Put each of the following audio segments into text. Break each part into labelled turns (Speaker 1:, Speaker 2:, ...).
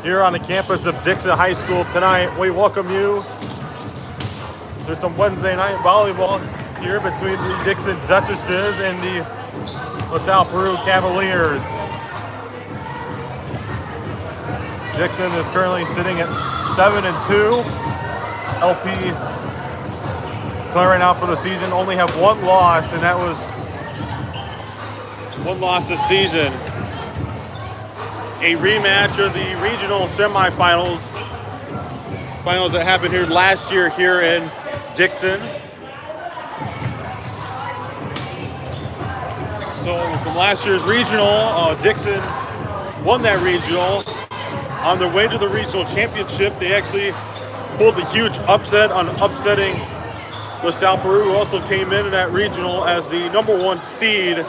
Speaker 1: here on the campus of Dixon High School tonight. We welcome you to some Wednesday night volleyball here between the Dixon Duchesses and the LaSalle-Peru Cavaliers. Dixon is currently sitting at 7-2. LP clearing out for the season, only have one loss, and that was one loss this season. A rematch of the regional semifinals that happened here last year here in Dixon. So from last year's regional, Dixon won that regional. On their way to the regional championship, they actually pulled a huge upset on upsetting LaSalle-Peru, who also came in that regional as the #1 seed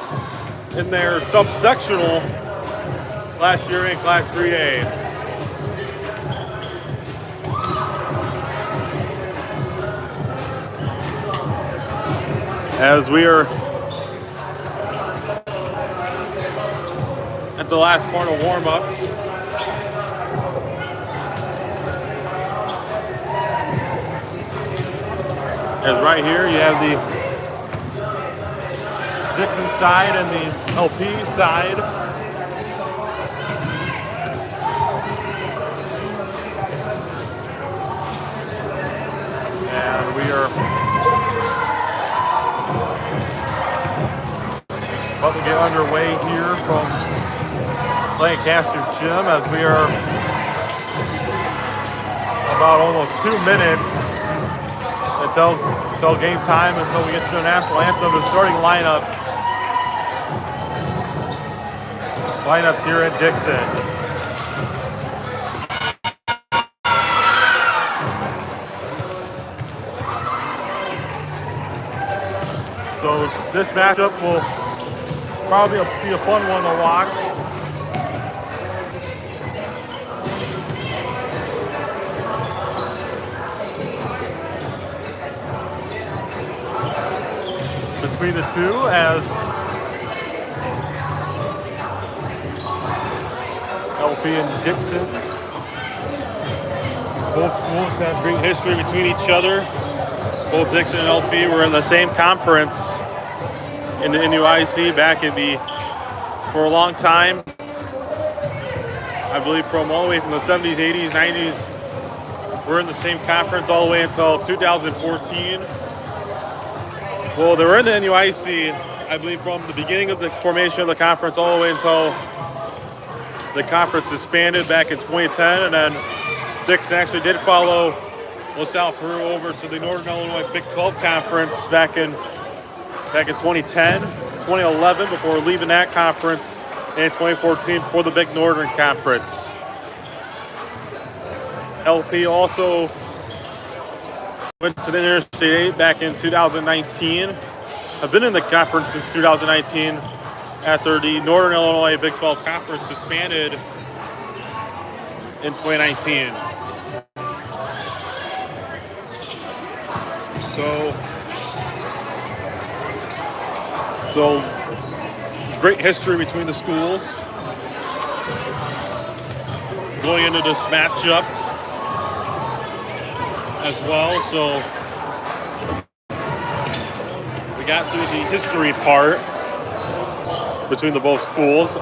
Speaker 1: in their subsectional last year in Class 3A. As we are at the last part of warm-up, as right here you have the Dixon side and the LP side. And we are about to get underway here from Lancaster Gym, as we are about almost 2 minutes until game time, until we get to the national anthem and starting lineups here at Dixon. So this matchup will probably be a fun one to watch. Between the two, as LP and Dixon, both schools have great history between each other. Both Dixon and LP were in the same conference in the NUIC for a long time. I believe from all the way from the 70s, 80s, 90s, we're in the same conference all the way until 2014. Well, they were in the NUIC, I believe, from the beginning of the formation of the conference all the way until the conference disbanded back in 2010, and then Dixon actually did follow LaSalle-Peru over to the Northern Illinois Big 12 Conference back in 2010, 2011, before leaving that conference in 2014 for the Big Northern Conference. LP also went to the Interstate 8 back in 2019. I've been in the conference since 2019 after the Northern Illinois Big 12 Conference disbanded in 2019. So great history between the schools going into this matchup as well. So we got through the history part between the both schools.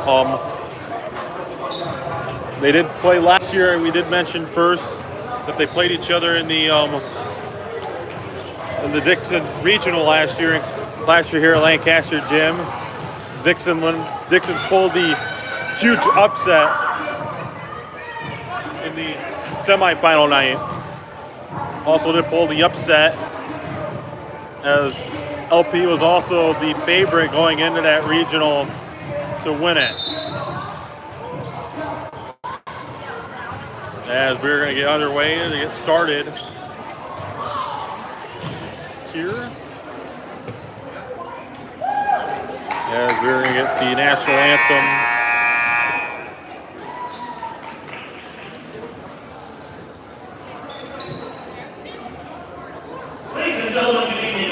Speaker 1: They did play last year, and we did mention first that they played each other in the Dixon Regional last year here at Lancaster Gym. Dixon pulled the huge upset in the semifinal night. Also did pull the upset, as LP was also the favorite going into that regional to win it. As we're going to get underway to get started here, as we're going to get the national anthem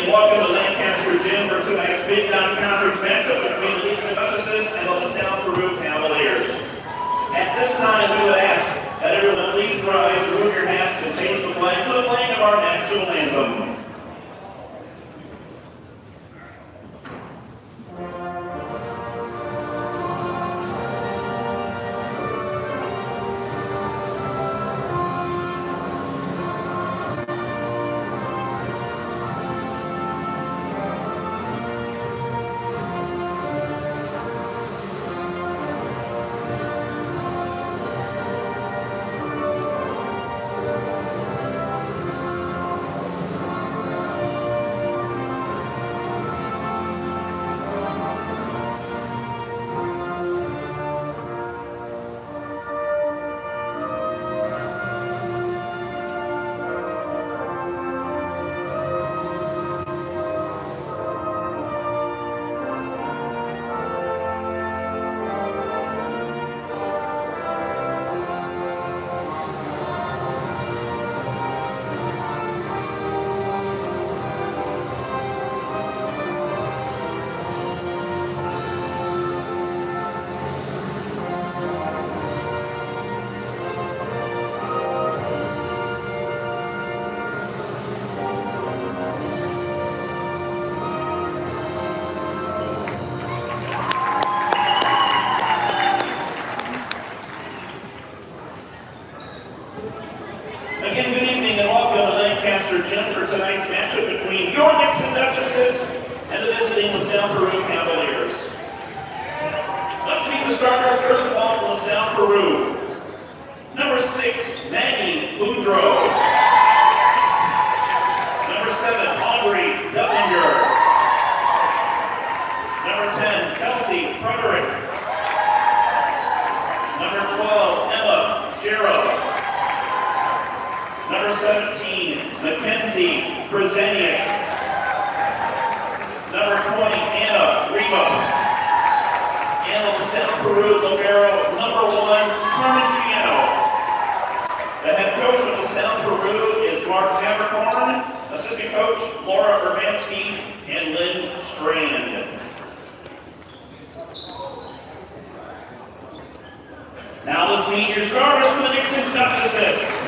Speaker 2: welcome to Lancaster Gym for tonight's Big Non-Conference matchup between the Dixon Duchesses and the LaSalle-Peru Cavaliers. At this time, we would ask that Again, good evening and welcome to Lancaster Gym for tonight's matchup between your Dixon Duchesses and the visiting LaSalle-Peru Cavaliers. Let's meet the starters first of all for LaSalle-Peru. Number 6, Maggie Boudreau. Number 7, Aubrey Duppinger. Number 10, Kelsey Frederick. Number 12, Emma Jarrell. Number 17, Mackenzie Przeniak. Number 20, Anna Riva. And the LaSalle-Peru libero, number 1, Carmen Piano. The head coach of LaSalle-Peru is Mark Havercorn, assistant coach Laura Urbanski, and Lynn Strand. Now let's meet your starters for the Dixon Duchesses.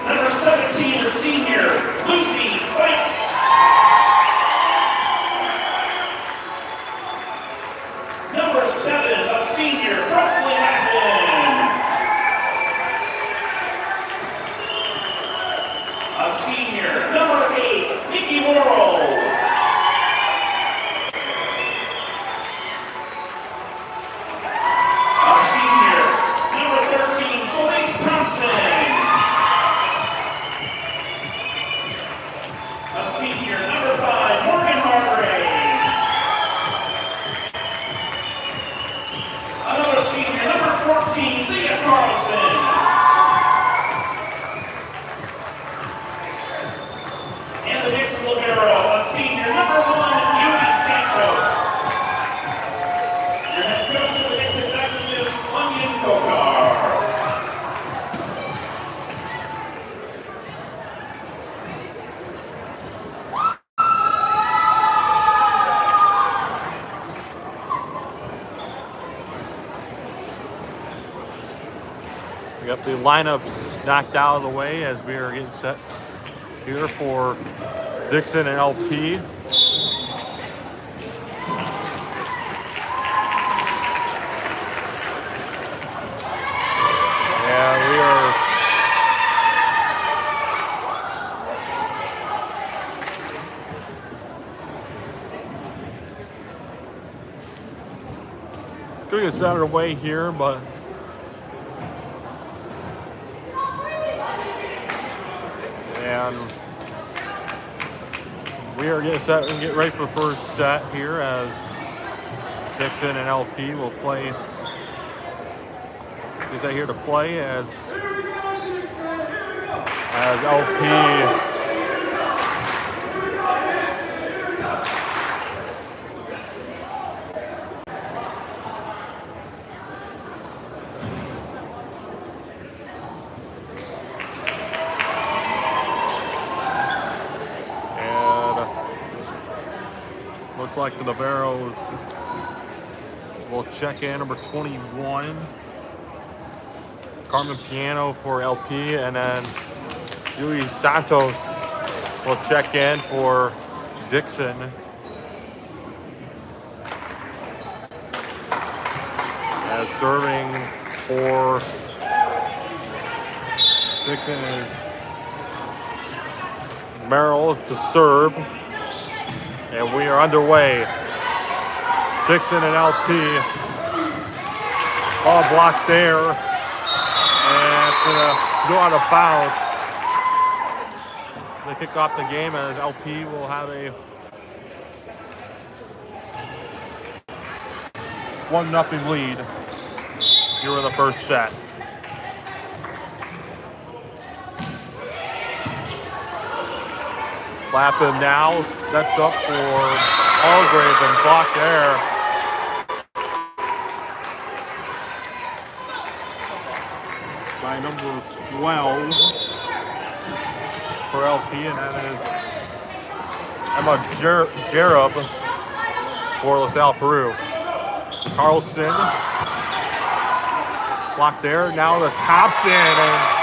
Speaker 2: Number 17, a senior, Lucy White. Number 7, a senior, Presley Lappin. A senior, number 8, Nikki Worrell. A senior, number 13, Celeste Thompson. A senior, number 5, Morgan Hargrave. Another senior, number 14, Leah Carlson. And the Dixon libero, a senior, number 1, Yuri Santos. Your head coach of the Dixon Duchesses, Onion Kokar.
Speaker 1: We got the lineups knocked out of the way as we are getting set here for Dixon and LP. Yeah, we are going to get set underway here, but we are getting set and get ready for the first set here as Dixon and LP will play. Is that here to play as LP looks like the libero will check in, number 21, Carmen Piano for LP, and then Yui Santos will check in for Dixon. As serving for Dixon is Merrill to serve. And we are underway. Dixon and LP. Ball blocked there. And it's going to go out of bounds. They kick off the game as LP will have a 1-0 lead here in the first set. Lappin now sets up for Allgrave and blocked there. By number 12 for LP, and that is Emma Jarrell for LaSalle-Peru. Carlson blocked there. Now the Thompson, and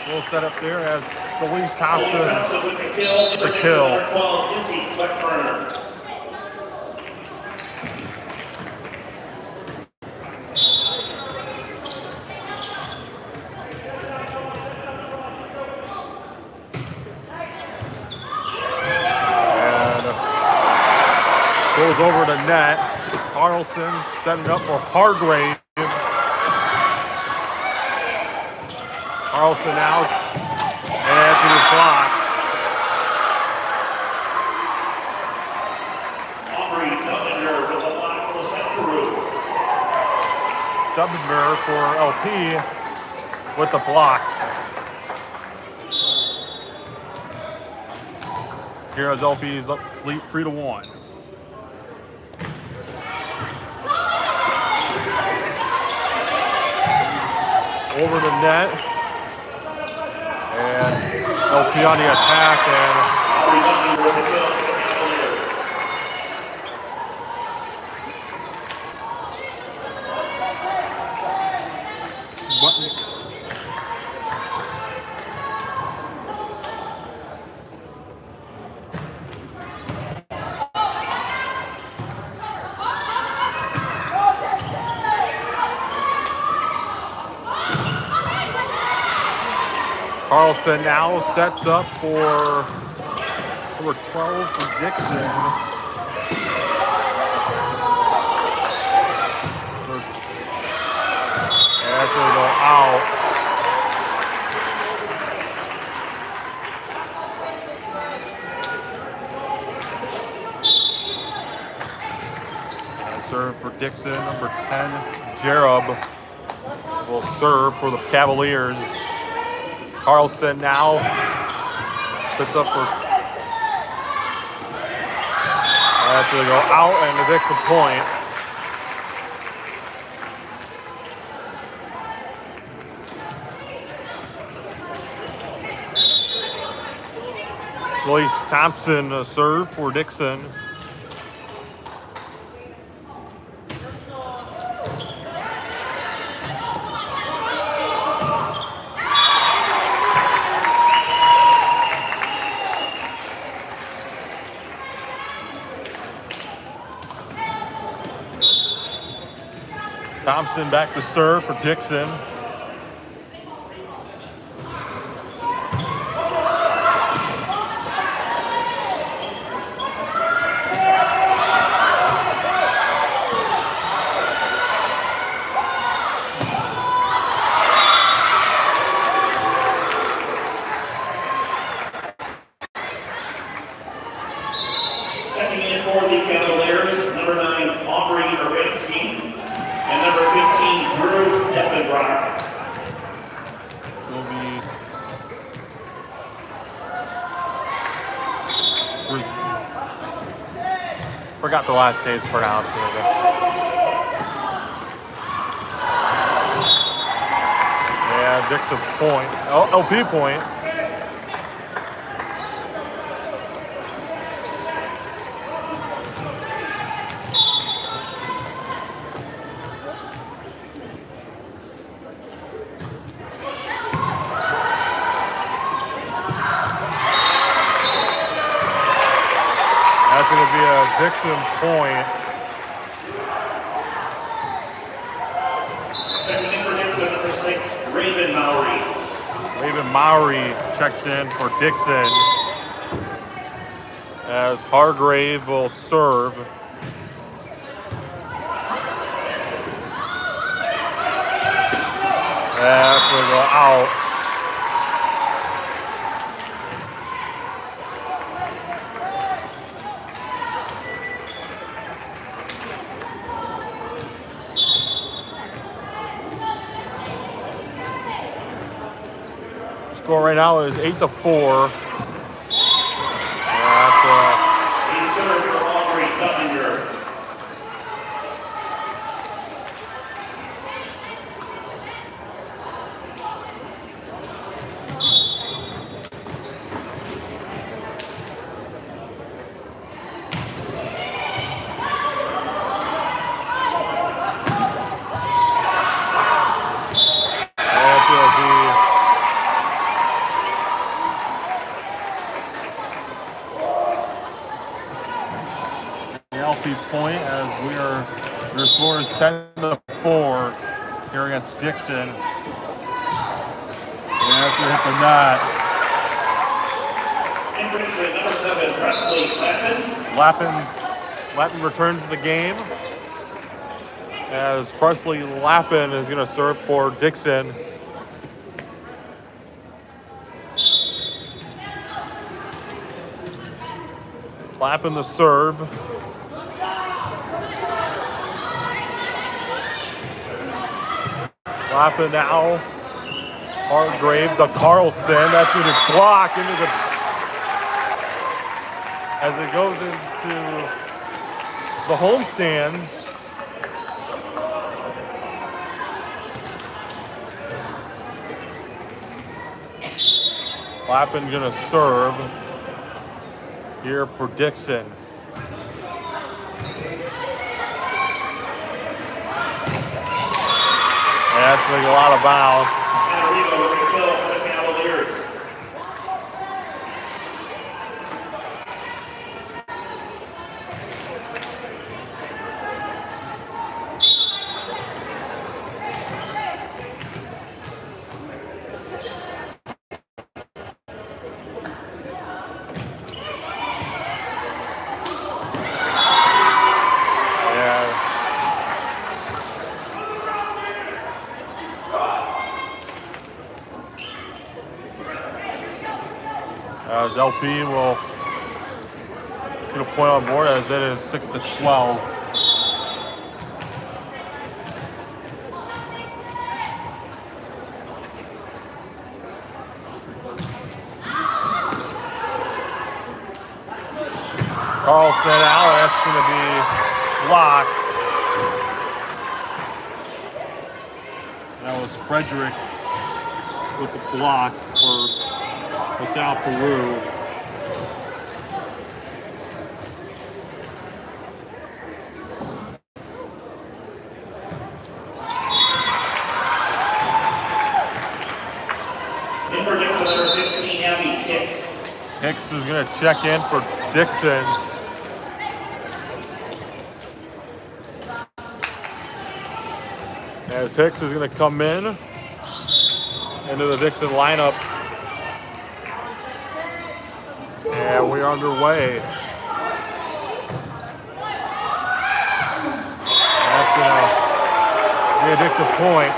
Speaker 1: we'll set up there as Solis
Speaker 2: Thompson
Speaker 1: Thompson
Speaker 2: with the kill.
Speaker 1: with the kill.
Speaker 2: Number 12, Izzy Blackburner.
Speaker 1: Goes over the net. Carlson setting up for Hargrave. Carlson out. And it's a block.
Speaker 2: Aubrey Dubbinger with the block for LaSalle-Peru.
Speaker 1: Dubbinger for LP with the block. Here's LP's up lead 3-1. Over the net, and LP on the attack, and Carlson now sets up for number 12 for Dixon. That's going to go out. Serve for Dixon, number 10, Jerub will serve for the Cavaliers. Carlson now puts up for, that's going to go out and the Dixon point. Solis Thompson serve for Dixon. Thompson back to serve for Dixon.
Speaker 2: Checking in for the Cavaliers, number 9, Aubrey Urbanski. And number 15, Drew Eppenbrock.
Speaker 1: Will be forgot the last name to pronounce it. Yeah, Dixon point. LP point. That's going to be a Dixon point.
Speaker 2: Checking in for Dixon, number 6, Raven Mowry.
Speaker 1: Raven Mowry checks in for Dixon as Hargrave will serve. That's going to go out. Score right now is 8-4.
Speaker 2: He served for Aubrey Dubbinger.
Speaker 1: LP point as your score is 10-4 here against Dixon. And after hit the net.
Speaker 2: Entrance at number 7, Presley
Speaker 1: Lappin returns the game as Presley Lappin is going to serve for Dixon. Lappin the serve. Lappin now. Hargrave, the Carlson. That's when it's blocked into the. As it goes into the home stands. Lappin gonna serve here for Dixon. That's like a lot of bounds.
Speaker 2: And Arriba with a kill for the Cavaliers.
Speaker 1: As LP will get a point on board as it is 6-12. Carlson out, that's going to be blocked. That was Frederick with the block for LaSalle-Peru.
Speaker 2: In for Dixon, number 15, Abby Hicks.
Speaker 1: Hicks is going to check in for Dixon. As Hicks is going to come in into the Dixon lineup. And we are underway. That's going to be a Dixon point.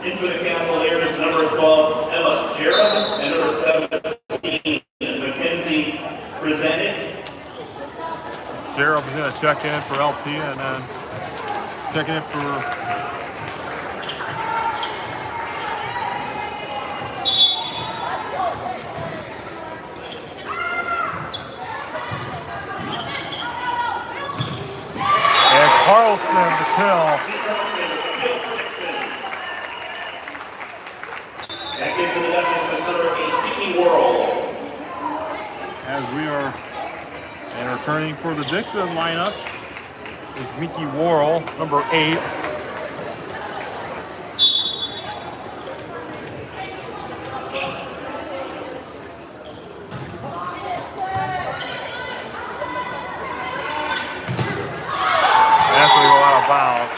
Speaker 2: In for the Cavaliers, number 12, Emma Jarrett, and number 17, Mackenzie Presented.
Speaker 1: Jarrett is going to check in for LP and then checking in for and Carlson to kill.
Speaker 2: Back in for the Duchesses, number 8, Mickey Worrell.
Speaker 1: As we are and returning for the Dixon lineup is Mickey Worrell, number 8. That's a lot of bounds.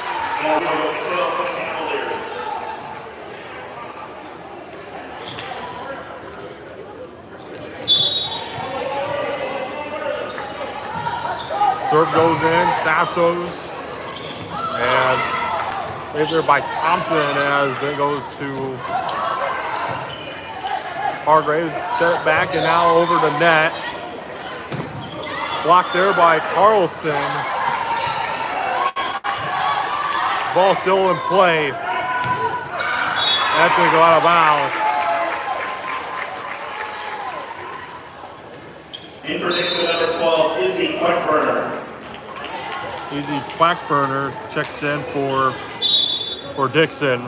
Speaker 1: Serve goes in, Santos, and saved there by Thompson as it goes to Hargrave, set it back and now over the net. Blocked there by Carlson. Ball still in play. That's going to go out of bounds.
Speaker 2: In for Dixon, number 12, Izzy Quackburner.
Speaker 1: Izzy Quackburner checks in for for Dixon.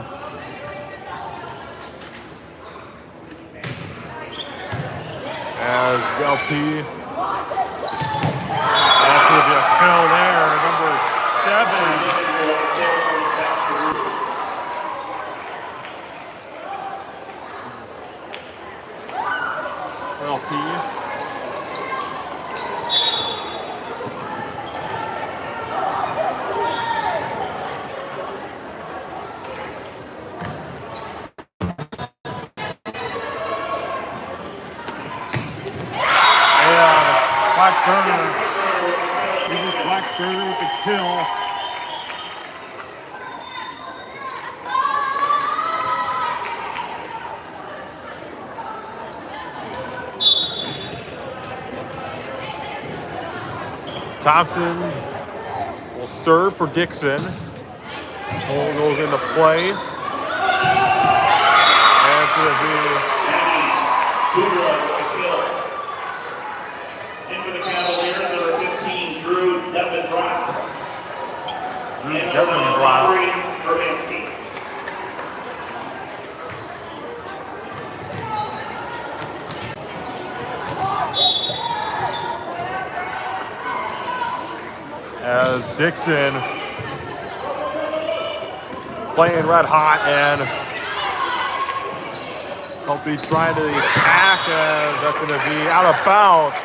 Speaker 1: As LP, that's going to be a kill there, number 7. LP. Blackburner with the kill. Thompson will serve for Dixon. Ball goes into play. And it's going to be
Speaker 2: in for the Cavaliers, number 15, Drew Devendrock.
Speaker 1: As Dixon playing red hot and LP trying to attack as that's going to be out of bounds.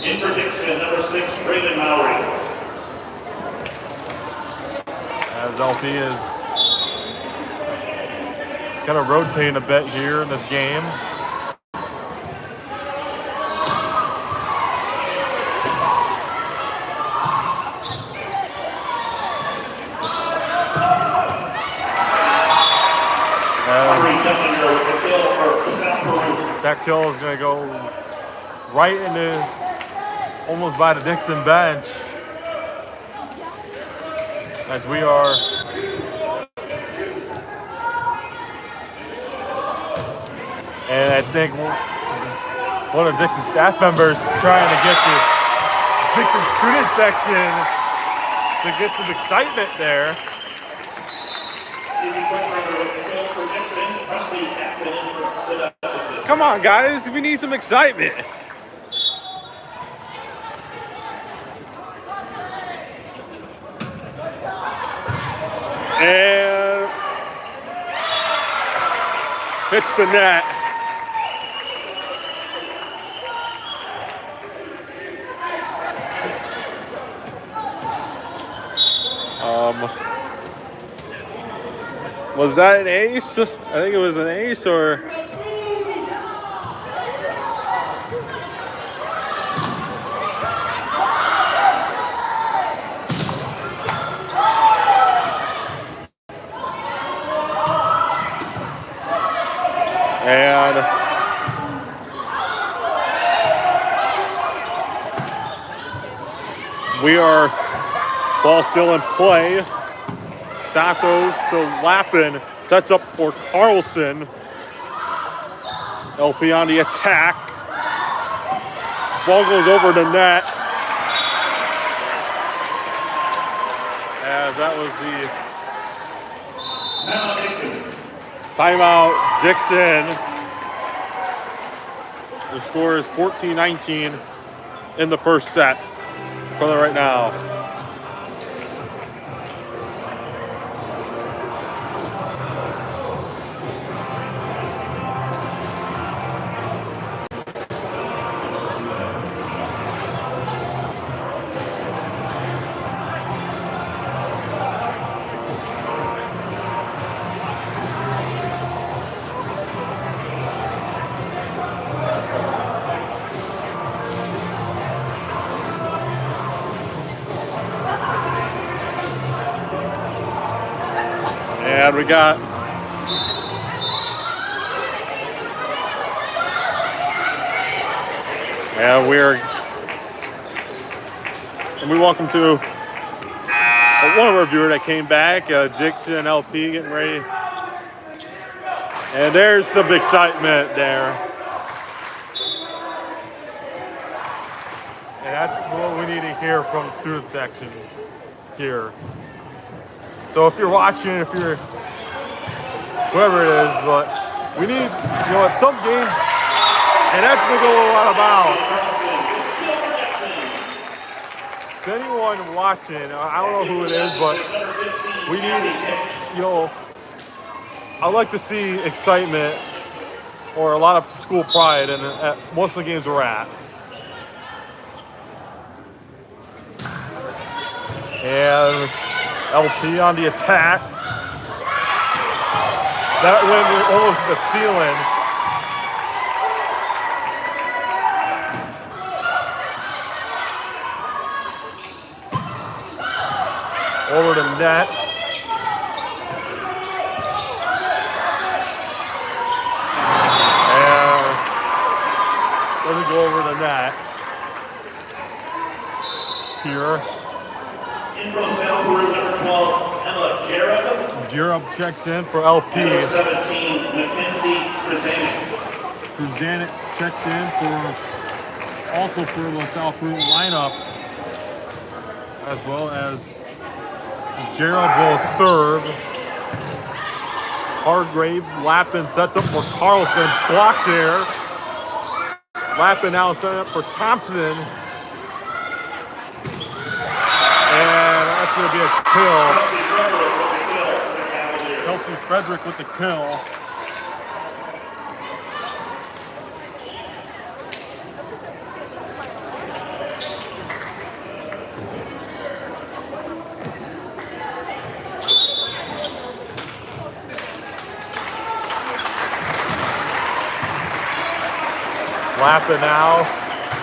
Speaker 2: In for Dixon, number 6, Raymond Mowry.
Speaker 1: As LP is kind of rotating a bit here in this game. That kill is going to go right into almost by the Dixon bench as we are and I think one of Dixon's staff members trying to get the Dixon student section to get some excitement there. Come on, guys, we need some excitement. And hits the net. Was that an ace? I think it was an ace or... And we are ball still in play. Santos still lapping, sets up for Carlson. LP on the attack. Ball goes over the net. As that was the timeout, Dixon. The score is 14-19 in the first set. For them right now. And we got we welcome to one of our viewers that came back, Dixon and LP getting ready. And there's some excitement there. That's what we need to hear from student sections here. So if you're watching, if you're whoever it is, but we need, at some games, and that's what we're a lot about. To anyone watching, I don't know who it is, but we need, I like to see excitement or a lot of school pride in at most of the games we're at. And LP on the attack. That went almost the ceiling. Over the net. And doesn't go over the net. Here.
Speaker 2: In from LaSalle-Peru, number 12, Emma Jerub.
Speaker 1: Jerub checks in for LP.
Speaker 2: Number 17, Mackenzie Krasanik.
Speaker 1: Krasanik checks in for also for the LaSalle-Peru lineup, as well as Jerub will serve. Hargrave, Lappin sets up for Carlson, blocked there. Lappin now setting up for Thompson. And that's going to be a kill. Kelsey Frederick with the kill. Lappin now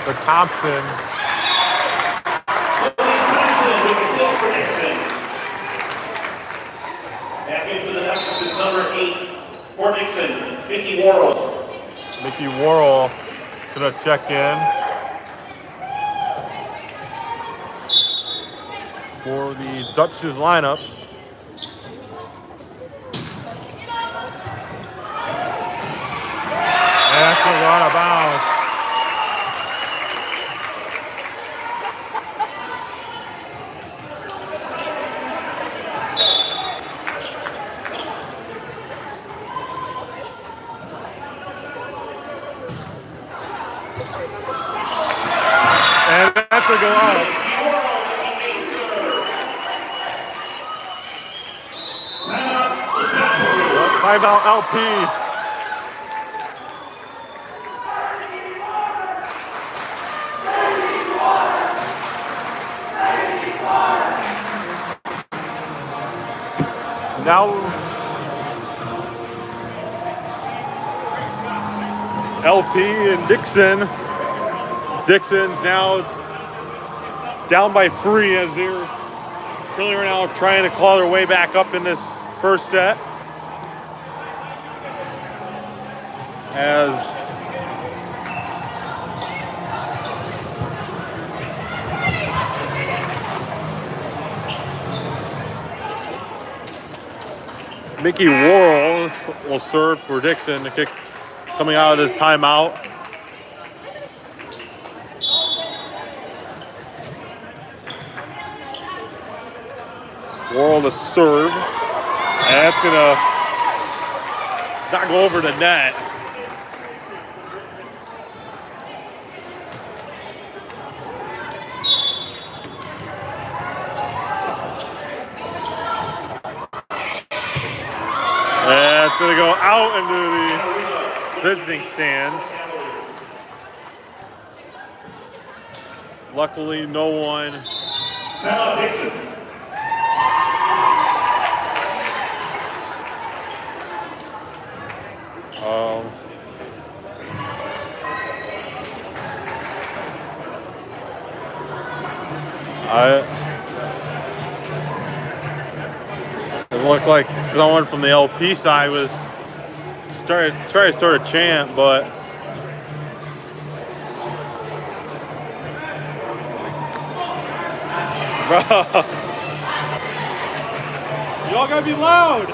Speaker 1: for Thompson.
Speaker 2: Back in for the Duchesses, number 8 for Dixon, Mickey Worrell.
Speaker 1: Mickey Worrell gonna check in for the Duchesses lineup. And that's a lot of bounds. And that's a go out. Timeout LP. Now LP and Dixon. Dixon's now down by 3 as they're currently right now trying to claw their way back up in this first set. As Mickey Worrell will serve for Dixon, the kick coming out of this timeout. Worrell to serve. And that's gonna not go over the net. And it's going to go out into the visiting stands. Luckily, no one.
Speaker 2: Dixon.
Speaker 1: It looked like someone from the LP side was trying to start a chant, but bro, y'all gotta be loud.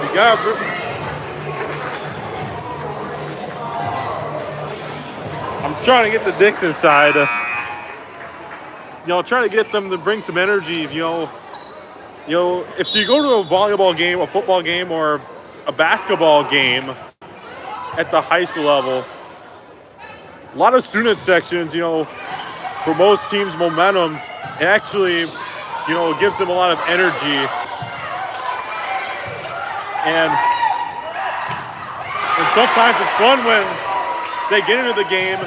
Speaker 1: You gotta. trying to get the Dixon side, trying to get them to bring some energy. If you go to a volleyball game, a football game, or a basketball game at the high school level, a lot of student sections, for most teams' momentums, it actually, gives them a lot of energy. And sometimes it's fun when they get into the game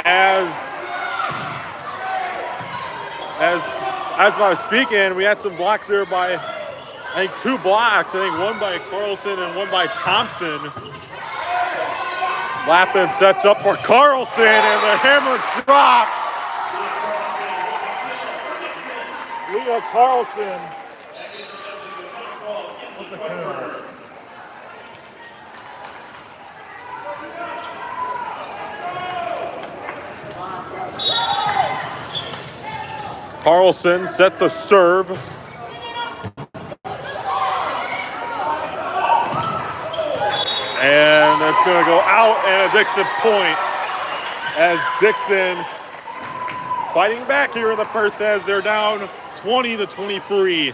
Speaker 1: as I was speaking, we had some blocks there by, I think 2 blocks. I think one by Carlson and one by Thompson. Lappin sets up for Carlson and the hammer dropped. Leah Carlson. Carlson set the serve. And it's going to go out and a Dixon point as Dixon fighting back here in the first as they're down 20-23.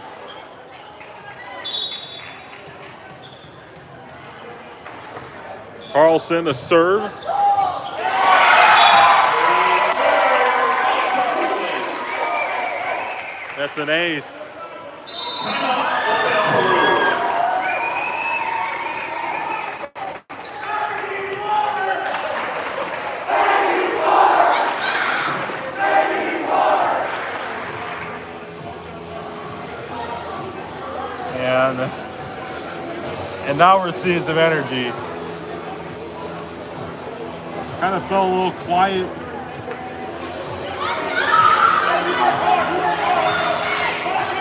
Speaker 1: Carlson to serve. That's an ace. And now we're seeing some energy. Kind of felt a little quiet.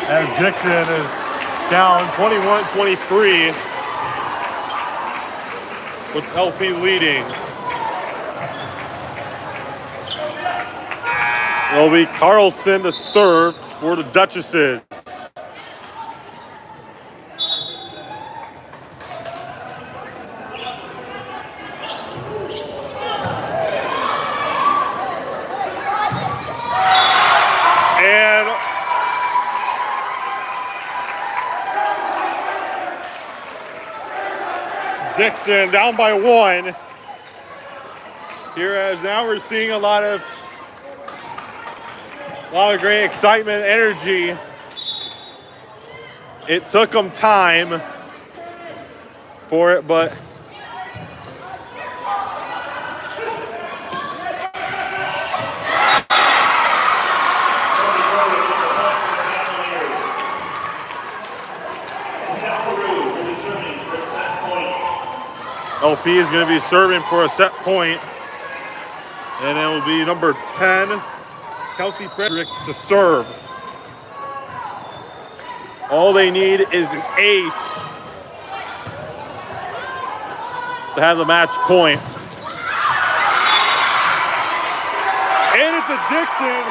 Speaker 1: As Dixon is down 21-23 with LP leading. It'll be Carlson to serve for the Duchesses. Dixon down by 1. Here as now we're seeing a lot of great excitement, energy. It took them time for it, but LP is going to be serving for a set point, and it will be number 10, Kelsey Frederick, to serve. All they need is an ace to have the match point. And it's a Dixon.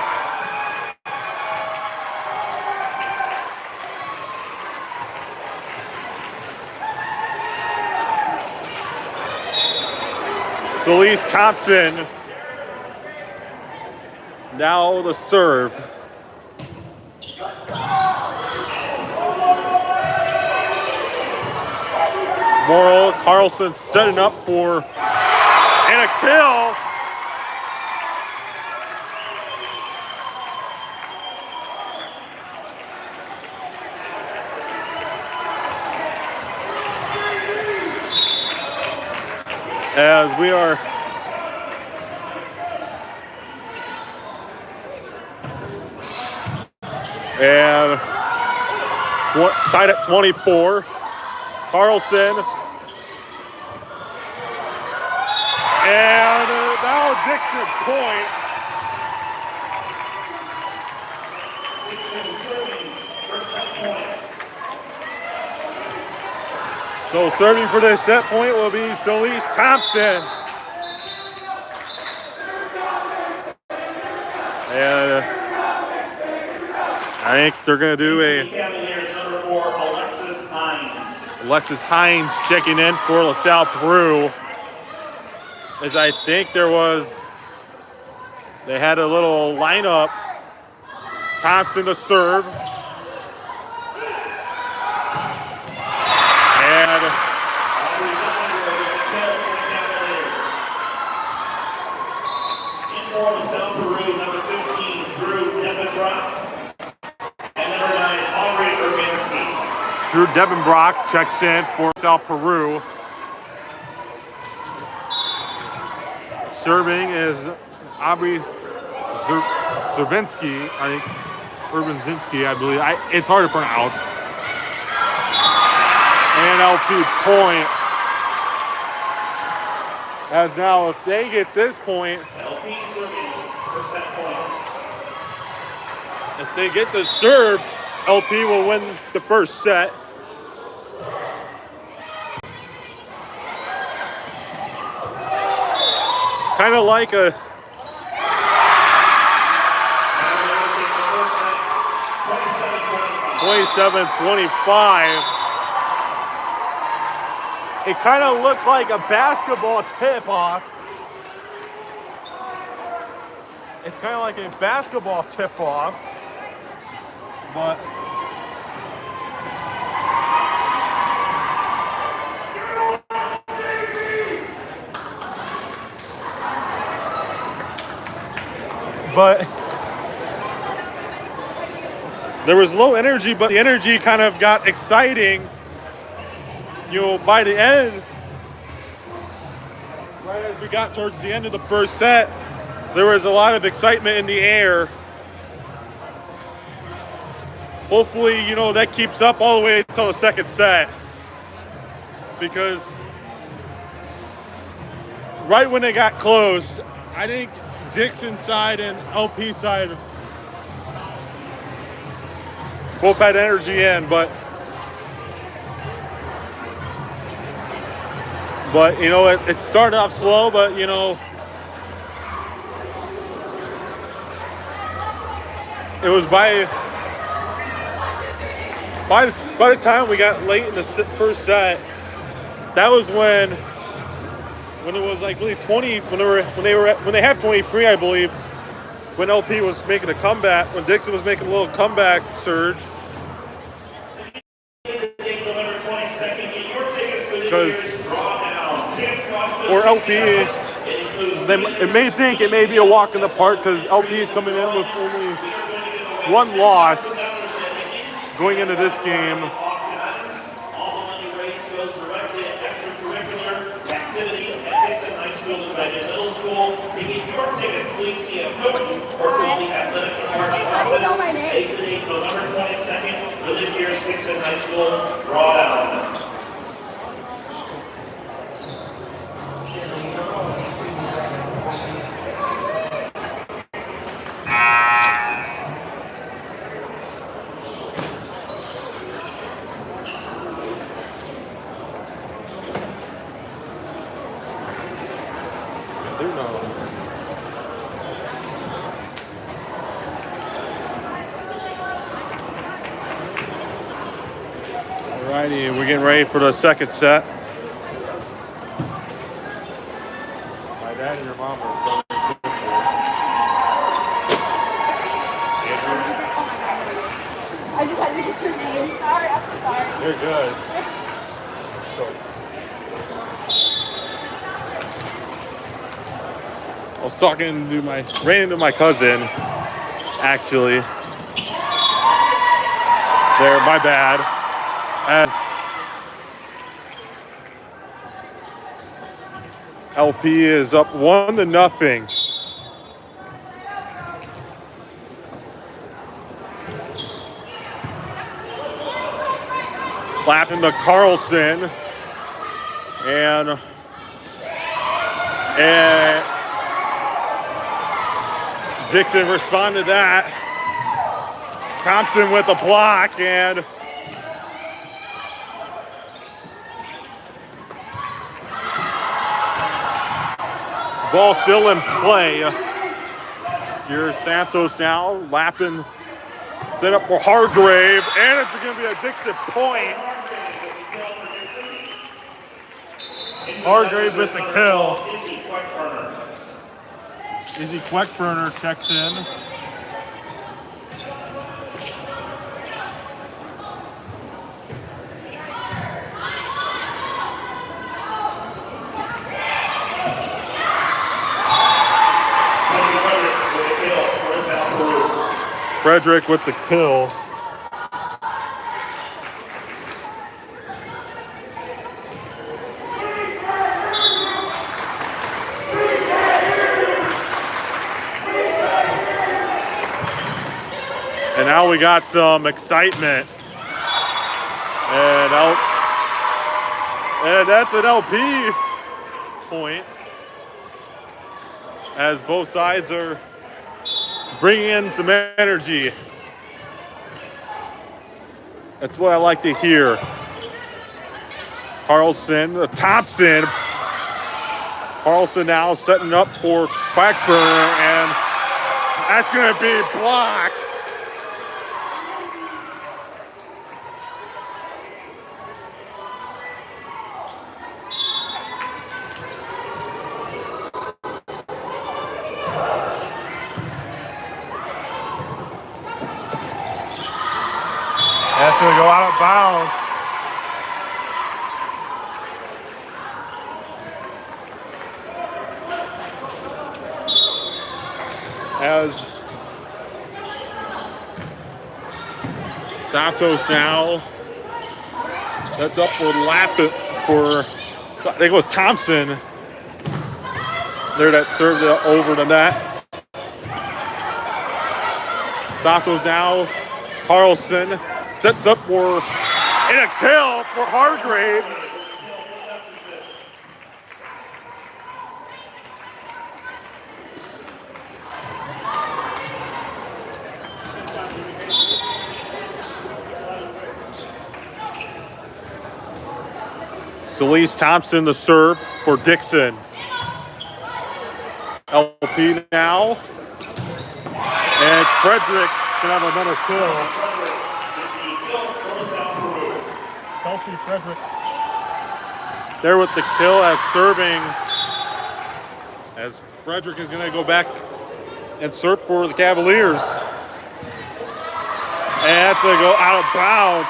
Speaker 1: Celeste Thompson now the serve. Morrill Carlson setting up for and a kill. As we are and tied at 24. Carlson and now Dixon point.
Speaker 2: Dixon serving for set point.
Speaker 1: So serving for this set point will be Celeste Thompson. And I think they're going to do a
Speaker 2: Cavaliers number 4, Alexis Hines.
Speaker 1: Alexis Hines checking in for LaSalle-Peru. is I think they had a little lineup. Thompson to serve. And
Speaker 2: in for LaSalle-Peru, number 15, Drew Debenbrock. And number 9, Aubrey Urbanski.
Speaker 1: Drew Debenbrock checks in for LaSalle-Peru. Serving is Aubrey Zervinsky, I think, Urbanzinski, I believe. It's hard to pronounce. And LP point. As now, if they get this point,
Speaker 2: LP serving for set point.
Speaker 1: if they get the serve, LP will win the first set. Kind of like a 27-25. It kind of looks like a basketball tip-off. It's kind of like a basketball tip-off, but there was low energy, but the energy kind of got exciting, by the end. Right as we got towards the end of the first set, there was a lot of excitement in the air. Hopefully, that keeps up all the way until the second set, because right when they got close, I think Dixon side and LP side both had energy in, but it started off slow, but it was by the time we got late in the first set, that was when it was like really 20, when they have 23, I believe, when LP was making a comeback, when Dixon was making a little comeback surge. Because for LP, it may think it may be a walk in the park because LP is coming in with only one loss going into this game.
Speaker 2: All the money raised goes directly to extracurricular activities at Dixon High School and Middle School. To get your tickets, please see a coach or call the athletic department office. Save the date November 22nd for this year's Dixon High School Drawdown.
Speaker 1: Alrighty, we're getting ready for the second set. My dad and your mom are going to
Speaker 3: I just had to get your name. Sorry, I'm so sorry.
Speaker 1: You're good. I was ran into my cousin, actually. There, my bad. As LP is up 1-0. Lapping to Carlson, and Dixon responded to that. Thompson with a block, and ball still in play. Here's Santos now lapping, set up for Hargrave, and it's going to be a Dixon point. Hargrave with the kill. Izzy Queckburner checks in. Frederick with the kill. And now we got some excitement. And that's an LP point, as both sides are bringing in some energy. That's what I like to hear. Thompson. Carlson now setting up for Quackburner, and that's going to be blocked. That's going to go out of bounds. As Santos now sets up for I think it was Thompson there that served it over the net. Santos now, Carlson sets up for a kill for Hargrave. Celeste Thompson the serve for Dixon. LP now. And Frederick's gonna have another kill. Kelsey Frederick there with the kill as serving. As Frederick is gonna go back and serve for the Cavaliers. And that's gonna go out of bounds.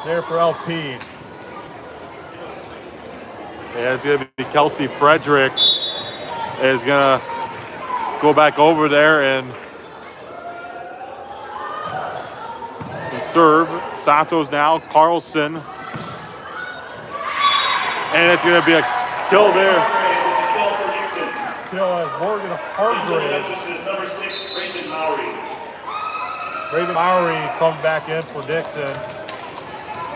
Speaker 1: There for LP. Yeah, it's going to be Kelsey Frederick is going to go back over there and serve. Santos now, Carlson. And it's going to be a kill there. Kill as Morgan Hargrave.
Speaker 2: Number 6, Raven Mowry.
Speaker 1: Raven Mowry comes back in for Dixon.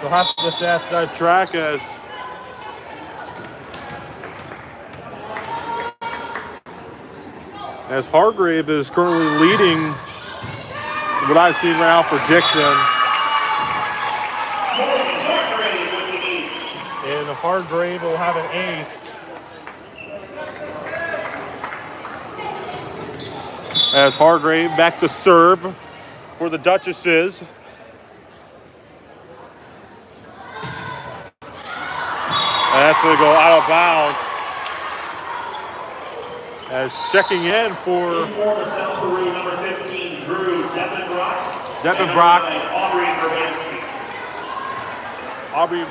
Speaker 1: So half the stats that track as Hargrave is currently leading what I've seen right now for Dixon. And Hargrave will have an ace. As Hargrave back to serve for the Duchesses. And that's going to go out of bounds. As checking in for
Speaker 2: LaSalle-Peru, number 15, Drew Devin-Brock.
Speaker 1: Devin-Brock.
Speaker 2: Aubrey Urbanski.
Speaker 1: Aubrey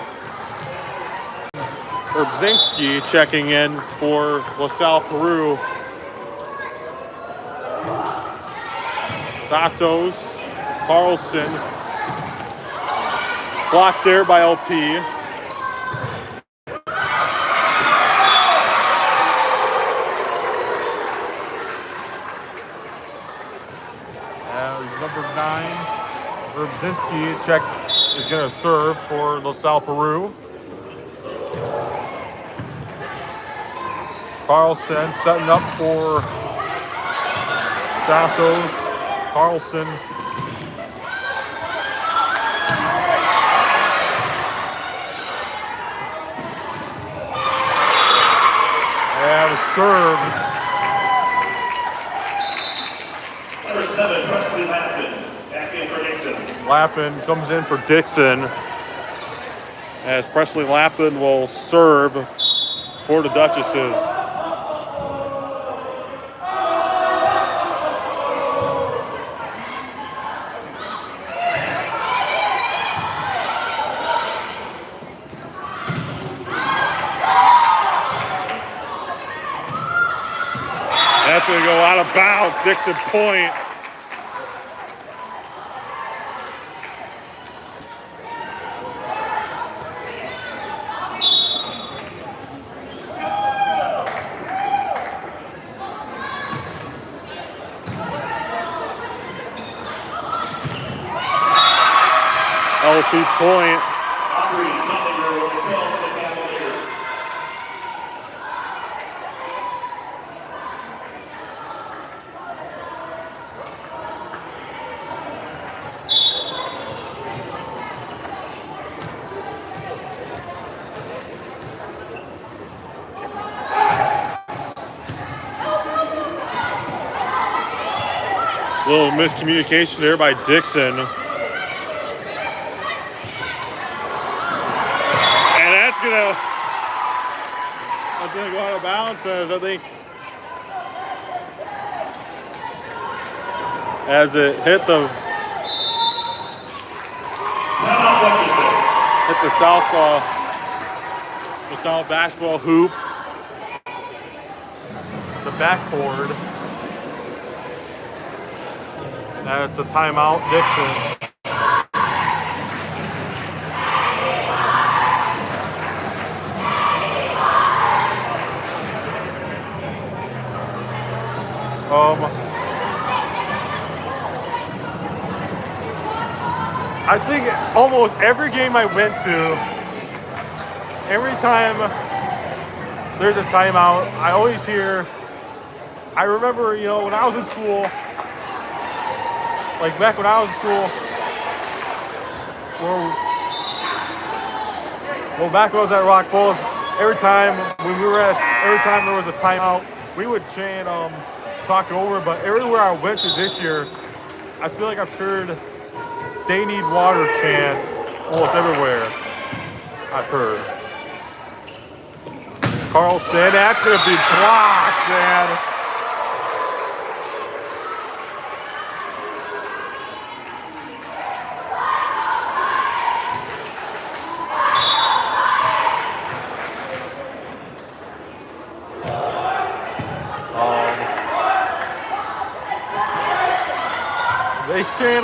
Speaker 1: Urbzinski checking in for LaSalle-Peru. Santos, Carlson. Blocked there by LP. Number 9, Urbzinski check is going to serve for LaSalle-Peru. Carlson setting up for Santos. Carlson. And a serve.
Speaker 2: Number 7, Presley Lappin, back in for Dixon.
Speaker 1: Lappin comes in for Dixon as Presley Lappin will serve for the Duchesses. That's going to go out of bounds. Dixon point. LP point.
Speaker 2: Aubrey, nothing with the kill for the Cavaliers.
Speaker 1: Little miscommunication there by Dixon. And that's gonna go out of bounds as it hit the south basketball hoop, the backboard. And it's a timeout, Dixon. I think almost every game I went to, every time there's a timeout, I always hear, I remember, when I was in school, like back when I was in school, back when I was at Rock Falls, every time there was a timeout, we would chant, talk it over, but everywhere I went to this year, I feel like I've heard "They need water" chant almost everywhere. I've heard. Carlson, that's going to be blocked, man. They chant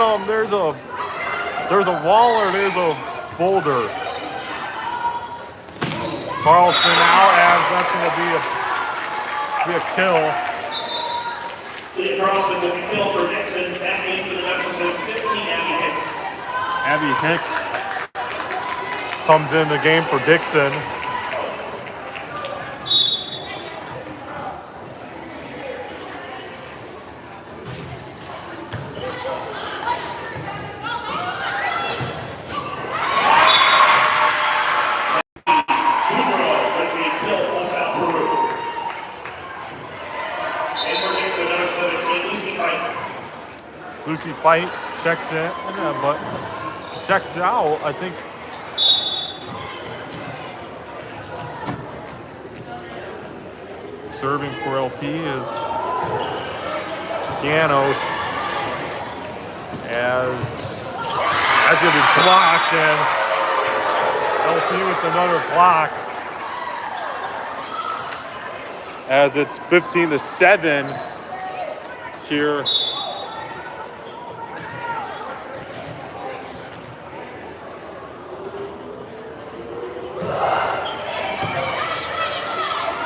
Speaker 1: there's a wall or there's a boulder. Carlson out as that's going to be a kill.
Speaker 2: Jay Carlson with the kill for Dixon. Back in for the Duchesses, 15, Abby Hicks.
Speaker 1: Abby Hicks comes in the game for Dixon. Lucy Fight checks in, but checks out, I think. Serving for LP is Piano, as that's going to be blocked, and LP with another block. As it's 15-7 here.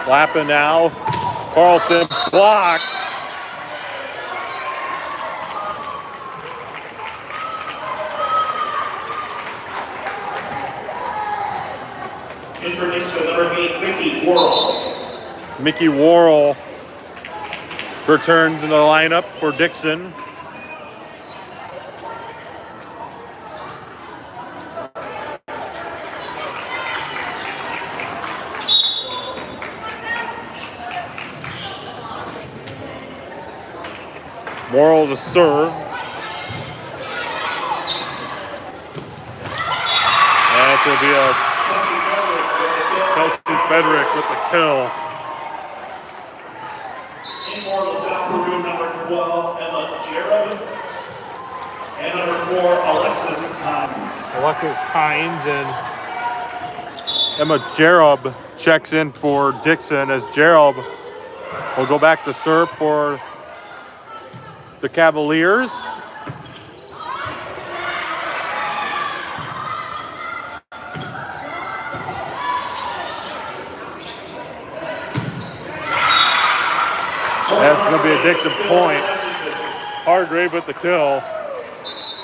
Speaker 1: Lappin now. Carlson blocked.
Speaker 2: In for Dixon, number 8, Ricky Worrell.
Speaker 1: Mickey Worrell returns in the lineup for Dixon. Worrell to serve. And it's going to be a Kelsey Frederick with the kill.
Speaker 2: In for LaSalle-Peru, number 12, Emma Jarrett. And number 4, Alexis Hines.
Speaker 1: Alexis Hines and Emma Jarrett checks in for Dixon as Jarrett will go back to serve for the Cavaliers. That's going to be a Dixon point. Hargrave with the kill.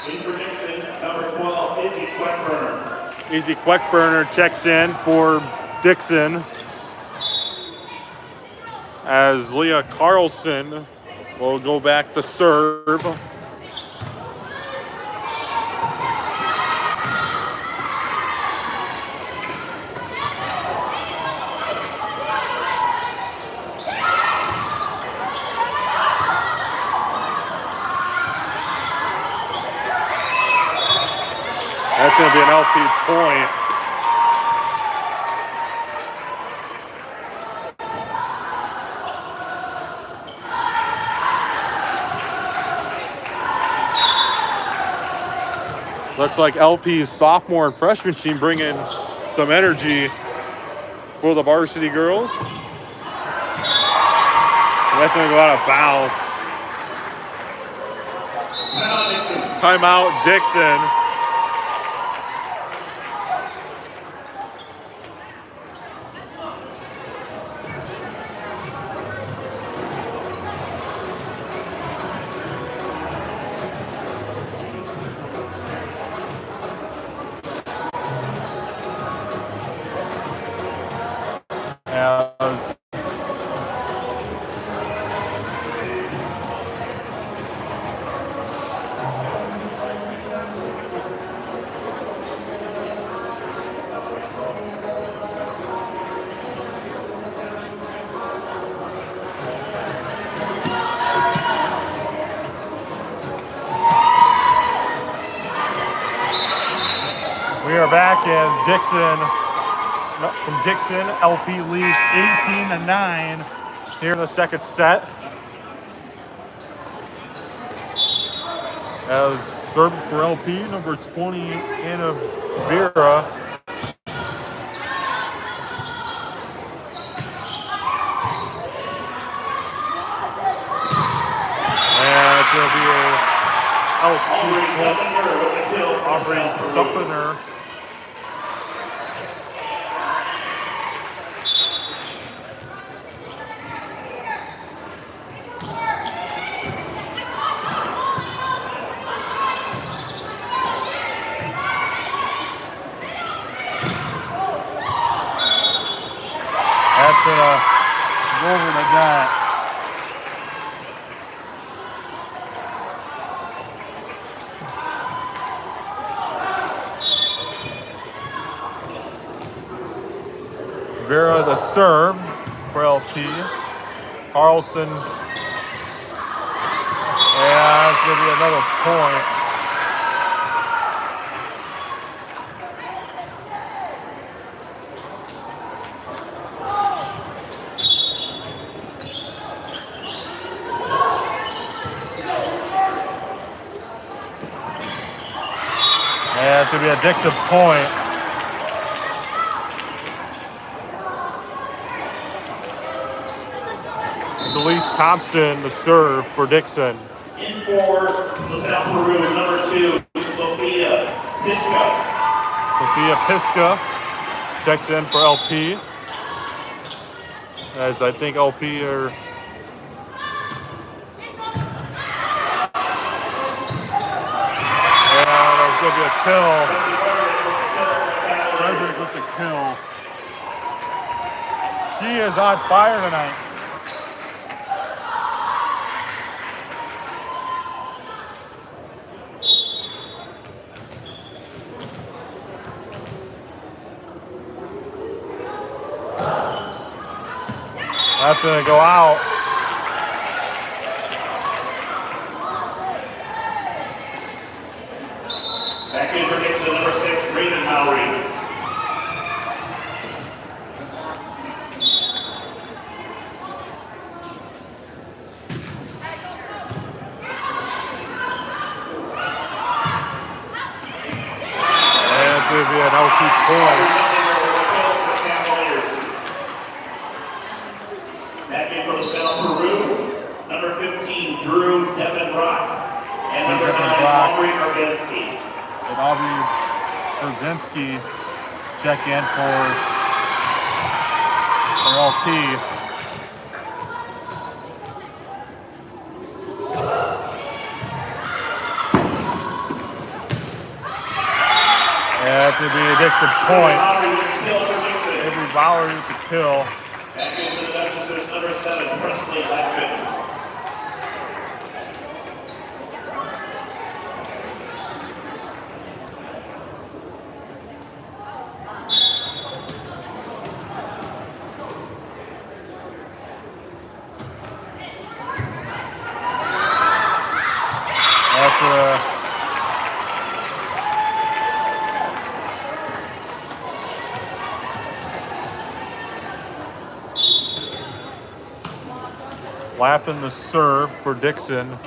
Speaker 2: In for Dixon, number 12, Izzy Queckburner.
Speaker 1: Izzy Queckburner checks in for Dixon as Leah Carlson will go back to serve. That's going to be an LP point. Looks like LP's sophomore and freshman team bringing some energy for the varsity girls. And that's going to go out of bounds. Timeout, Dixon. We are back as Dixon LP leads 18-9 here in the second set. As serve for LP, number 20, Anna Vera. And it's going to be a LP Aubrey Dumpiner. That's go over the net. Vera the serve for LP. Carlson. And it's going to be another point. And it's going to be a Dixon point. Elise Thompson to serve for Dixon.
Speaker 2: In for LaSalle-Peru, number 2, Sophia Piska.
Speaker 1: Sophia Piska checks in for LP. As I think LP are... And there's going to be a kill. Frederick with the kill. She She is on fire tonight. That's going to go out.
Speaker 2: Back in for Dixon, number 6, Raven Mowry.
Speaker 1: And it's going to be an LP point.
Speaker 2: Back in for LaSalle-Peru, number 15, Drew Devin Rock, and number 9, Aubrey Urbanski.
Speaker 1: And Aubrey Urbanski check in for LP. And that's going to be a Dixon point. Avery Bauer with the kill.
Speaker 2: Back in for the Duchesses, number 7, Presley Lackman.
Speaker 1: Lapping the serve for Dixon. That's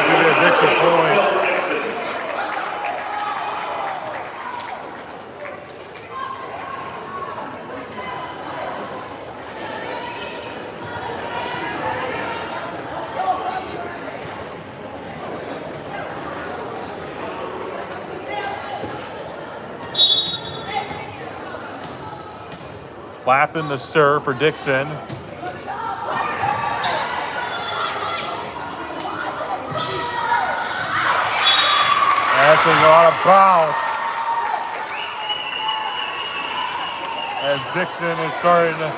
Speaker 1: going to be a Dixon point. Lapping the serve for Dixon. That's a lot of bounce. As Dixon is starting to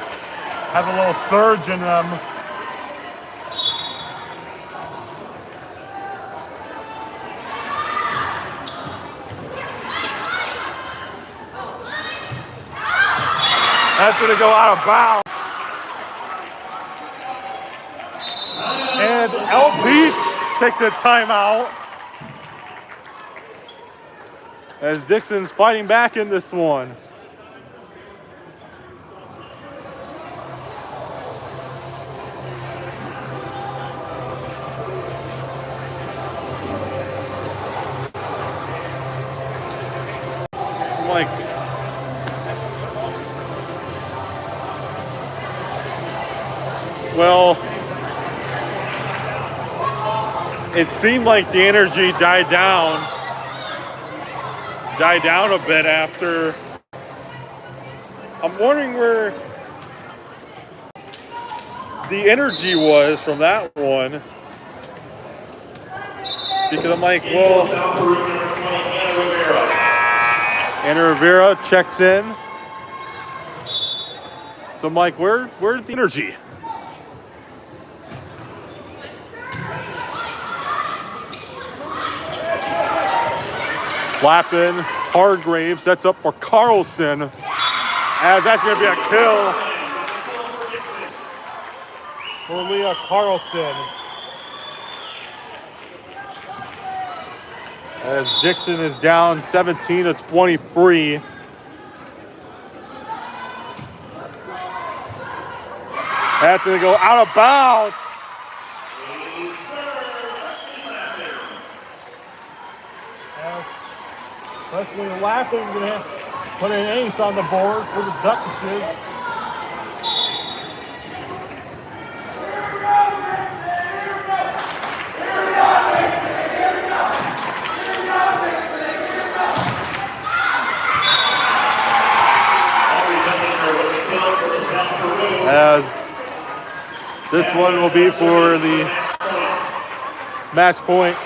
Speaker 1: have a little surge in them. That's going to go out of bounds. And LP takes a timeout. As Dixon's fighting back in this one. Like, well, it seemed like the energy died down a bit after. I'm wondering where the energy was from that one. Because I'm like, well, Anna Rivera checks in. So I'm like, where's the energy? Lappin, Hargrave sets up for Carlson, as that's going to be a kill for Leah Carlson. As Dixon is down 17-23. That's going to go out of bounds. Presley Lappin going to put an ace on the board for the Duchesses. As this one will be for the Match point.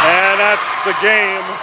Speaker 1: And that's the game.